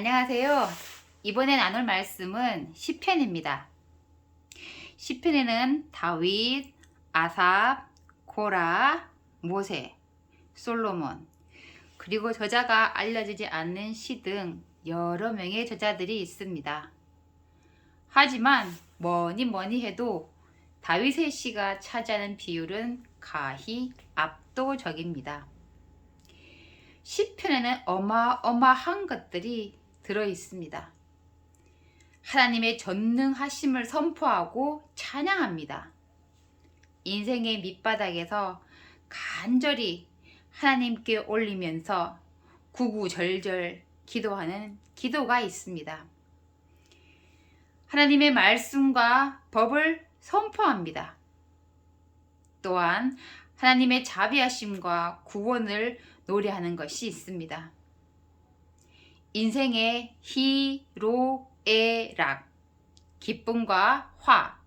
안녕하세요. 이번에 나눌 말씀은 시편입니다. 시편에는 다윗, 아삽, 고라, 모세, 솔로몬, 그리고 저자가 알려지지 않는 시 등 여러 명의 저자들이 있습니다. 하지만 뭐니 해도 다윗의 시가 차지하는 비율은 가히 압도적입니다. 시편에는 어마어마한 것들이 들어 있습니다. 하나님의 전능하심을 선포하고 찬양합니다. 인생의 밑바닥에서 간절히 하나님께 올리면서 구구절절 기도하는 기도가 있습니다. 하나님의 말씀과 법을 선포합니다. 또한 하나님의 자비하심과 구원을 노래하는 것이 있습니다. 인생의 희로애락, 기쁨과 화,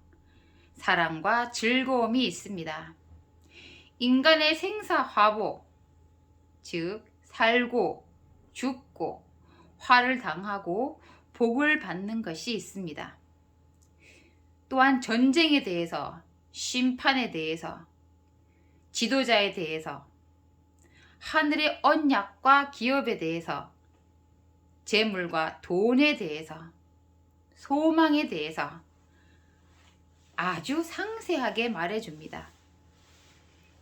사랑과 즐거움이 있습니다. 인간의 생사화복, 즉 살고 죽고 화를 당하고 복을 받는 것이 있습니다. 또한 전쟁에 대해서, 심판에 대해서, 지도자에 대해서, 하늘의 언약과 기업에 대해서, 재물과 돈에 대해서, 소망에 대해서 아주 상세하게 말해줍니다.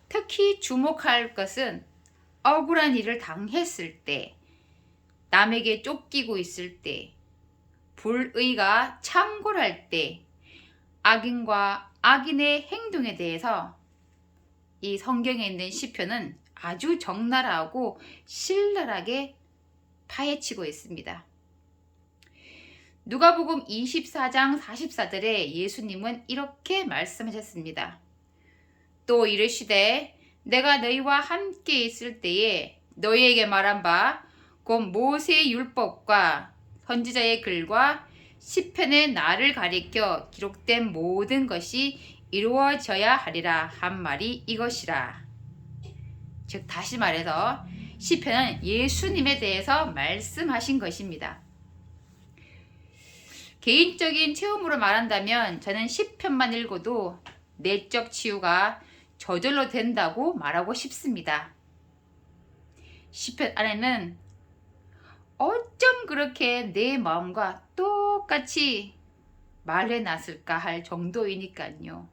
특히 주목할 것은 억울한 일을 당했을 때, 남에게 쫓기고 있을 때, 불의가 창궐할 때, 악인과 악인의 행동에 대해서 이 성경에 있는 시편은 아주 적나라하고 신랄하게 파헤치고 있습니다. 누가복음 24장 44절에 예수님은 이렇게 말씀하셨습니다. 또 이르시되 내가 너희와 함께 있을 때에 너희에게 말한 바 곧 모세의 율법과 선지자의 글과 시편의 나를 가리켜 기록된 모든 것이 이루어져야 하리라 한 말이 이것이라. 즉 다시 말해서 시편은 예수님에 대해서 말씀하신 것입니다. 개인적인 체험으로 말한다면 저는 시편만 읽어도 내적 치유가 저절로 된다고 말하고 싶습니다. 시편 안에는 어쩜 그렇게 내 마음과 똑같이 말해놨을까 할 정도이니까요.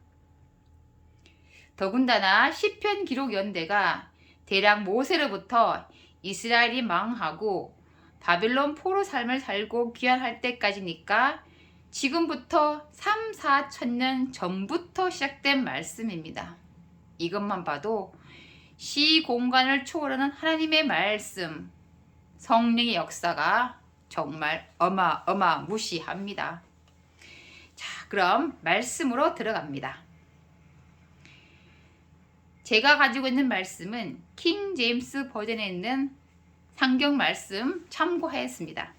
더군다나 시편 기록 연대가 대략 모세로부터 이스라엘이 망하고 바빌론 포로 삶을 살고 귀환할 때까지니까 지금부터 3, 4천 년 전부터 시작된 말씀입니다. 이것만 봐도 시 공간을 초월하는 하나님의 말씀, 성령의 역사가 정말 어마무시합니다. 자, 그럼 말씀으로 들어갑니다. 제가 가지고 있는 말씀은 킹 제임스 버전에 있는 성경 말씀 참고하였습니다.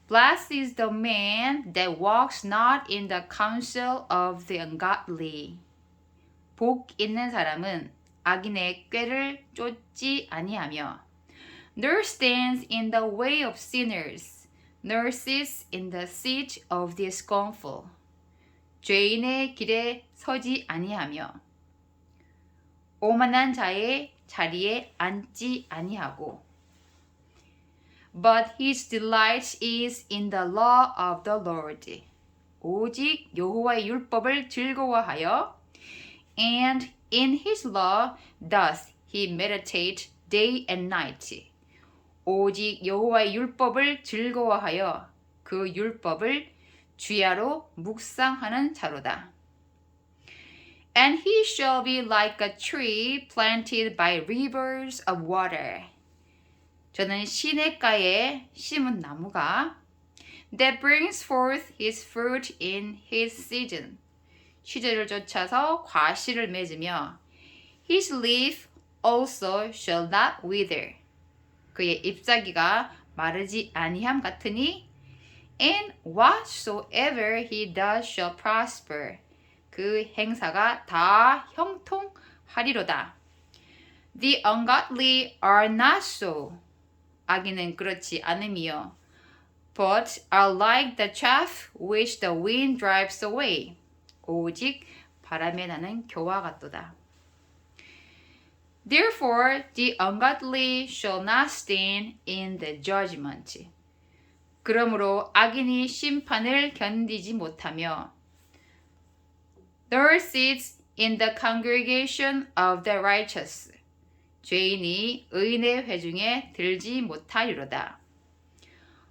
Blessed is the man that walks not in the counsel of the ungodly. 복 있는 사람은 악인의 꾀를 쫓지 아니하며 nor stands in the way of sinners, nor sits in the seat of the scornful. 죄인의 길에 서지 아니하며 오만한 자의 자리에 앉지 아니하고 But his delight is in the law of the Lord. 오직 여호와의 율법을 즐거워하여 and in his law does he meditate day and night. 오직 여호와의 율법을 즐거워하여 그 율법을 주야로 묵상하는 자로다. And he shall be like a tree planted by rivers of water. 저는 시냇가에 심은 나무가 that brings forth his fruit in his season. 시절을 쫓아서 과실을 맺으며 his leaf also shall not wither. 그의 잎사귀가 마르지 아니함 같으니 and whatsoever he does shall prosper. 그 행사가 다 형통하리로다. The ungodly are not so. 악인은 그렇지 않음이요. But are like the chaff which the wind drives away. 오직 바람에 나는 겨와 같도다. Therefore the ungodly shall not stand in the judgment. 그러므로 악인이 심판을 견디지 못하며 Nor sits in the congregation of the righteous. 죄인이 의인의 회중에 들지 못하리로다.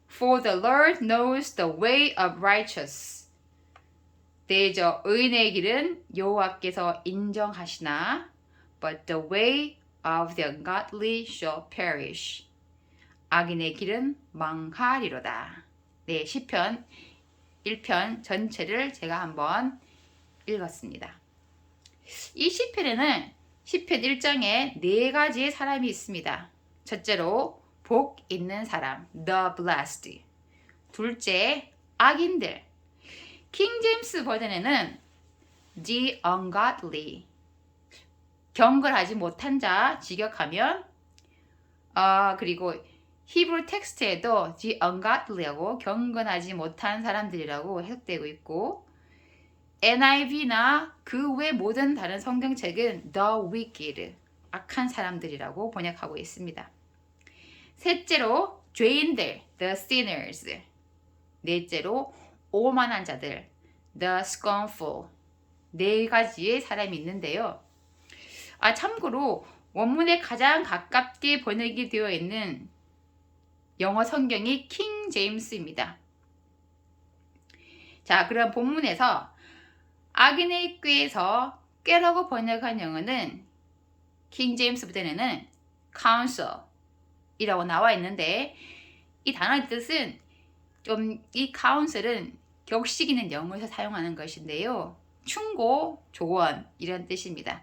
For the Lord knows the way of righteous. 대저 의인의 길은 여호와께서 인정하시나 But the way of the ungodly shall perish. 악인의 길은 망하리로다. 네, 시편 1편 전체를 제가 한번 읽었습니다. 이 시편에는 시편 1장에 4가지의 사람이 있습니다. 첫째로 복 있는 사람, the blessed. 둘째, 악인들. 킹 제임스 버전에는 the ungodly. 경건하지 못한 자 직역하면 그리고 히브리 텍스트에도 the ungodly하고 경건하지 못한 사람들이라고 해석되고 있고 NIV나 그 외 모든 다른 성경책은 the wicked, 악한 사람들이라고 번역하고 있습니다. 셋째로 죄인들, the sinners. 넷째로 오만한 자들, the scornful. 4가지의 사람이 있는데요. 참고로 원문에 가장 가깝게 번역이 되어 있는 영어 성경이 킹 제임스입니다. 자, 그럼 본문에서 악인의 꾀에서 꾀라고 번역한 영어는 킹 제임스 버전에는 counsel이라고 나와 있는데 이 단어의 뜻은 이 counsel은 격식 있는 영어에서 사용하는 것인데요. 충고, 조언 이런 뜻입니다.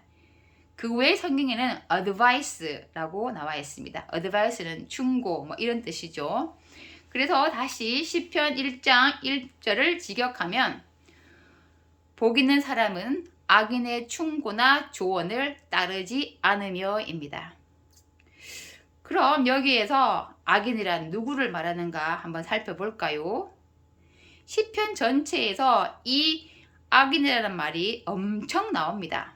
그 외 성경에는 advice라고 나와 있습니다. advice는 충고 이런 뜻이죠. 그래서 다시 시편 1장 1절을 직역하면 복 있는 사람은 악인의 충고나 조언을 따르지 않으며입니다. 그럼 여기에서 악인이란 누구를 말하는가 한번 살펴볼까요? 시편 전체에서 이 악인이라는 말이 엄청 나옵니다.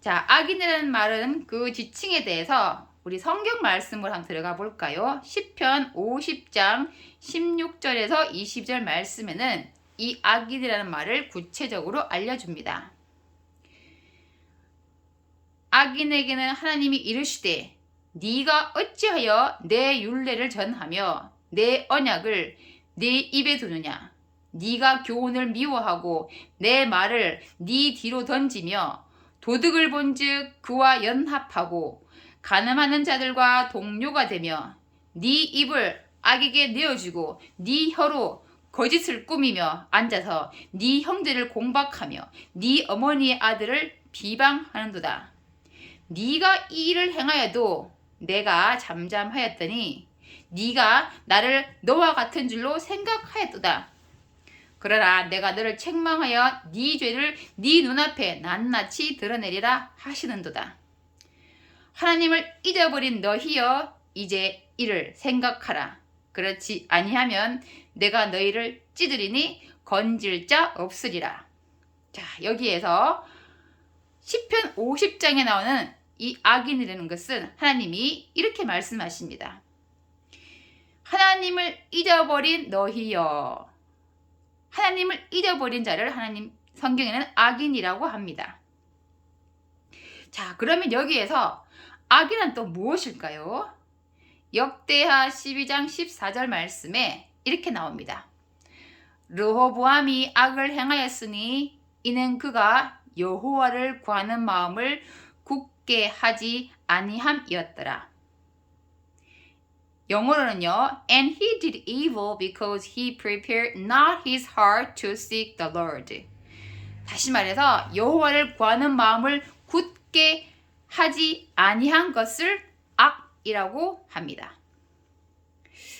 자, 악인이라는 말은 그 지칭에 대해서 우리 성경 말씀을 한번 들어가 볼까요? 시편 50장 16절에서 20절 말씀에는 이 악인이라는 말을 구체적으로 알려줍니다. 악인에게는 하나님이 이르시되 네가 어찌하여 내 율례를 전하며 내 언약을 네 입에 두느냐? 네가 교훈을 미워하고 내 말을 네 뒤로 던지며 도둑을 본즉 그와 연합하고 간음하는 자들과 동료가 되며 네 입을 악에게 내어주고 네 혀로 거짓을 꾸미며 앉아서 네 형제를 공박하며 네 어머니의 아들을 비방하는도다. 네가 이 일을 행하여도 내가 잠잠하였더니 네가 나를 너와 같은 줄로 생각하였도다. 그러나 내가 너를 책망하여 네 죄를 네 눈앞에 낱낱이 드러내리라 하시는도다. 하나님을 잊어버린 너희여 이제 이를 생각하라. 그렇지 아니하면 내가 너희를 찌르리니 건질 자 없으리라. 자, 여기에서 시편 50장에 나오는 이 악인이라는 것은 하나님이 이렇게 말씀하십니다. 하나님을 잊어버린 너희여. 하나님을 잊어버린 자를 하나님 성경에는 악인이라고 합니다. 자, 그러면 여기에서 악인은 또 무엇일까요? 역대하 12장 14절 말씀에 이렇게 나옵니다. 르호보암이 악을 행하였으니 이는 그가 여호와를 구하는 마음을 굳게 하지 아니함이었더라. 영어로는요, and he did evil because he prepared not his heart to seek the Lord. 다시 말해서 여호와를 구하는 마음을 굳게 하지 아니한 것을 악이라고 합니다.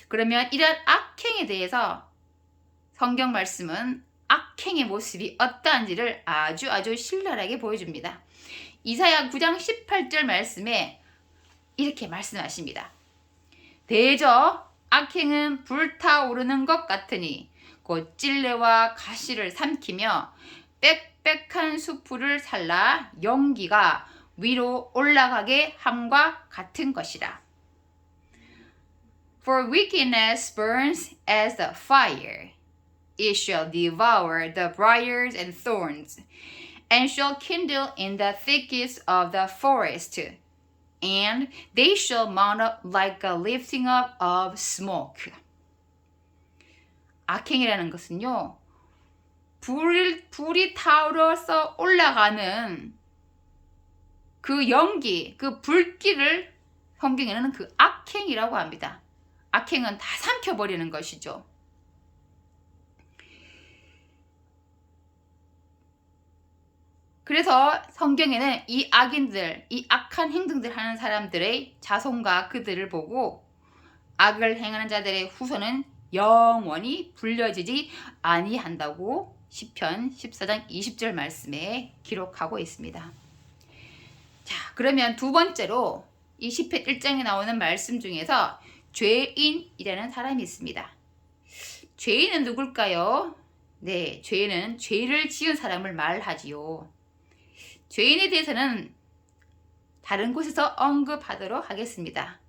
그러면 이런 악행에 대해서 성경 말씀은 악행의 모습이 어떠한지를 아주 신랄하게 보여줍니다. 이사야 9장 18절 말씀에 이렇게 말씀하십니다. 대저 악행은 불타오르는 것 같으니 곧 찔레와 가시를 삼키며 빽빽한 수풀을 살라 연기가 위로 올라가게 함과 같은 것이라. For wickedness burns as the fire. It shall devour the briars and thorns, and shall kindle in the thickets of the forest. And they shall mount up like a lifting up of smoke. 악행이라는 것은요, 불이 타오르서 올라가는 그 연기, 그 불길을 성경에는 그 악행이라고 합니다. 악행은 다 삼켜버리는 것이죠. 그래서 성경에는 이 악인들, 이 악한 행동들 하는 사람들의 자손과 그들을 보고 악을 행하는 자들의 후손은 영원히 불려지지 아니한다고 시편 14장 20절 말씀에 기록하고 있습니다. 자, 그러면 두 번째로 이 시편 1장에 나오는 말씀 중에서 죄인이라는 사람이 있습니다. 죄인은 누굴까요? 네, 죄인은 죄를 지은 사람을 말하지요. 죄인에 대해서는 다른 곳에서 언급하도록 하겠습니다.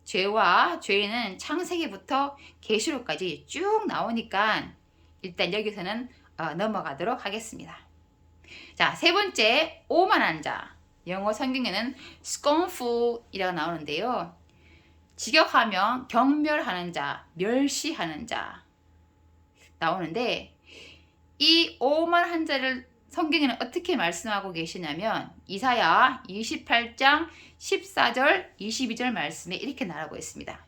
죄와 죄인은 창세기부터 계시록까지 쭉 나오니까 일단 여기서는 넘어가도록 하겠습니다. 자, 세 번째, 오만한 자. 영어 성경에는 scornful이라고 나오는데요. 직역하면 경멸하는 자, 멸시하는 자 나오는데, 이 오만한 자를 성경에는 어떻게 말씀하고 계시냐면 이사야 28장 14절 22절 말씀에 이렇게 말하고 있습니다.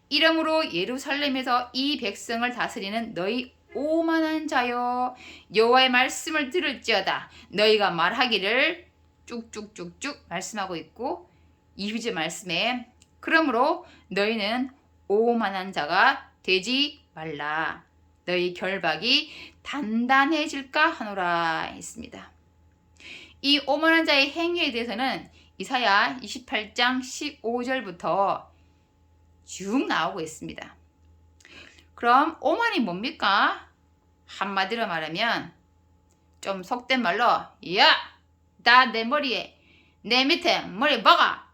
이러므로 예루살렘에서 이 백성을 다스리는 너희 오만한 자여, 여호와의 말씀을 들을지어다. 너희가 말하기를 쭉쭉쭉쭉 말씀하고 있고, 22절 말씀에 그러므로 너희는 오만한 자가 되지 말라. 너희 결박이 단단해질까 하노라 했습니다. 이 오만한 자의 행위에 대해서는 이사야 28장 15절부터 쭉 나오고 있습니다. 그럼 오만이 뭡니까? 한마디로 말하면 좀 속된 말로 야! 나 내 머리에 내 밑에 머리 박아!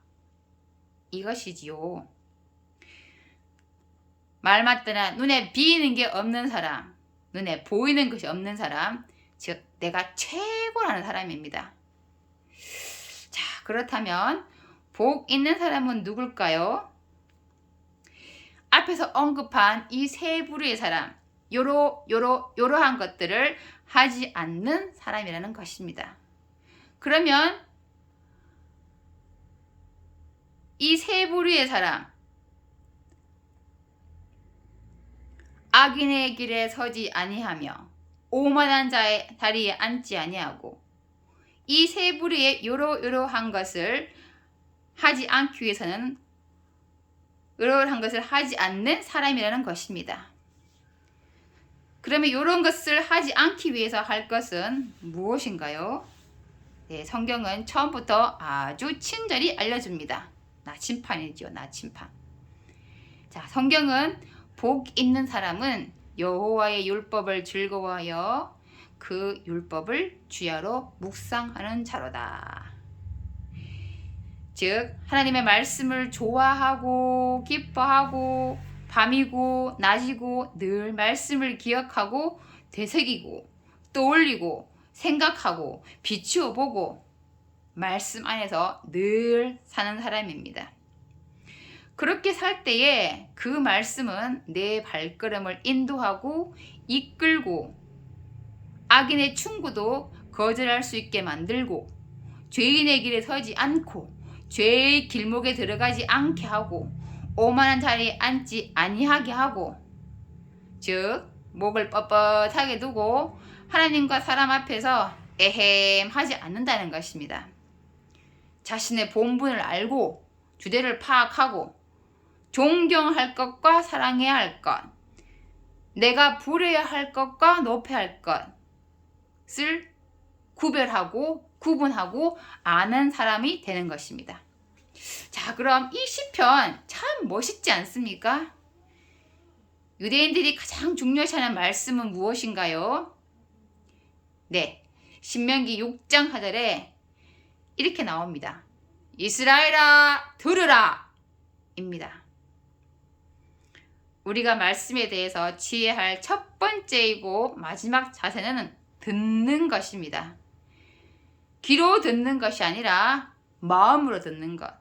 이것이지요. 말 맞다나 눈에 비이는 게 없는 사람, 눈에 보이는 것이 없는 사람, 즉 내가 최고라는 사람입니다. 자, 그렇다면 복 있는 사람은 누굴까요? 앞에서 언급한 이 세 부류의 사람, 요러한 것들을 하지 않는 사람이라는 것입니다. 그러면 이 세 부류의 사람, 악인의 길에 서지 아니하며 오만한 자의 다리에 앉지 아니하고, 이 세 부류의 요러한 것을 하지 않기 위해서는 요러한 것을 하지 않는 사람이라는 것입니다. 그러면 이런 것을 하지 않기 위해서 할 것은 무엇인가요? 네, 성경은 처음부터 아주 친절히 알려줍니다. 나침판이죠, 나침판. 자, 성경은 복 있는 사람은 여호와의 율법을 즐거워하여 그 율법을 주야로 묵상하는 자로다. 즉 하나님의 말씀을 좋아하고 기뻐하고 밤이고 낮이고 늘 말씀을 기억하고 되새기고 떠올리고 생각하고 비추어 보고 말씀 안에서 늘 사는 사람입니다. 그렇게 살 때에 그 말씀은 내 발걸음을 인도하고 이끌고 악인의 충고도 거절할 수 있게 만들고 죄인의 길에 서지 않고 죄의 길목에 들어가지 않게 하고 오만한 자리에 앉지 아니하게 하고, 즉 목을 뻣뻣하게 두고 하나님과 사람 앞에서 에헴 하지 않는다는 것입니다. 자신의 본분을 알고 주대를 파악하고 존경할 것과 사랑해야 할 것, 내가 부려야 할 것과 높여야 할 것을 구별하고 구분하고 아는 사람이 되는 것입니다. 자, 그럼 이 시편 참 멋있지 않습니까? 유대인들이 가장 중요시하는 말씀은 무엇인가요? 네, 신명기 6장 4절에 이렇게 나옵니다. 이스라엘아 들으라 입니다. 우리가 말씀에 대해서 지혜할 첫 번째이고 마지막 자세는 듣는 것입니다. 귀로 듣는 것이 아니라 마음으로 듣는 것.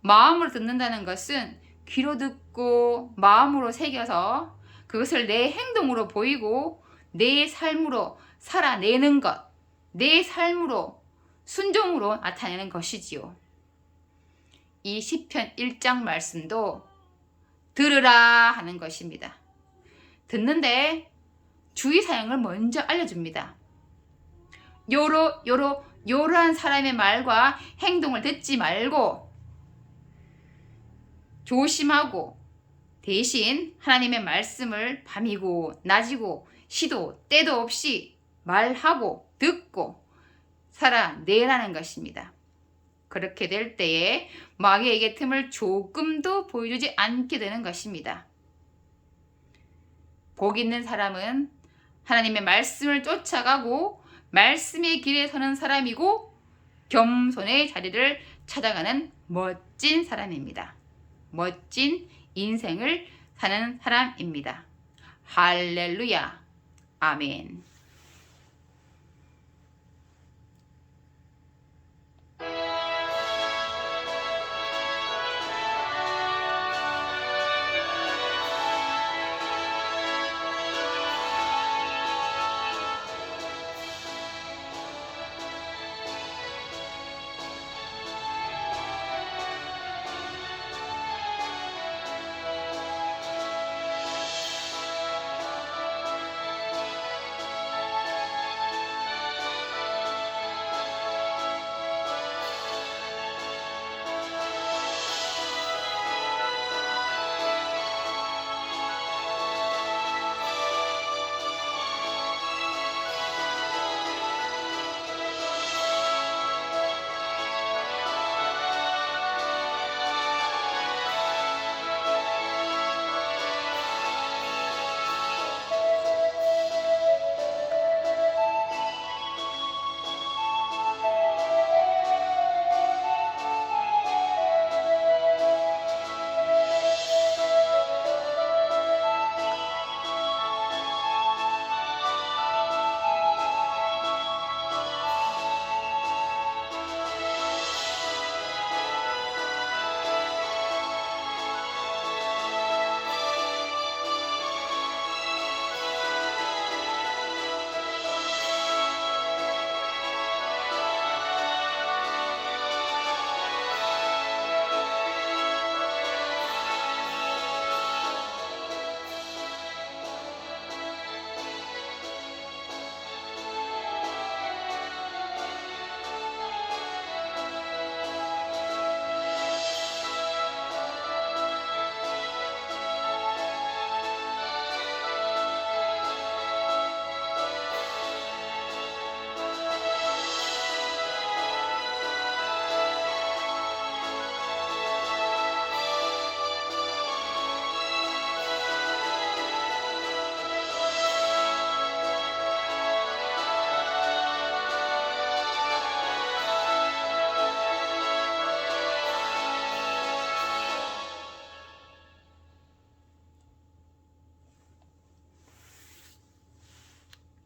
마음으로 듣는다는 것은 귀로 듣고 마음으로 새겨서 그것을 내 행동으로 보이고 내 삶으로 살아내는 것, 내 삶으로 순종으로 나타내는 것이지요. 이 시편 1장 말씀도 들으라 하는 것입니다. 듣는데 주의사항을 먼저 알려줍니다. 요러한 사람의 말과 행동을 듣지 말고 조심하고 대신 하나님의 말씀을 밤이고 낮이고 시도 때도 없이 말하고 듣고 살아내라는 것입니다. 그렇게 될 때에 마귀에게 틈을 조금도 보여주지 않게 되는 것입니다. 복 있는 사람은 하나님의 말씀을 쫓아가고 말씀의 길에 서는 사람이고 겸손의 자리를 찾아가는 멋진 사람입니다. 멋진 인생을 사는 사람입니다. 할렐루야. 아멘.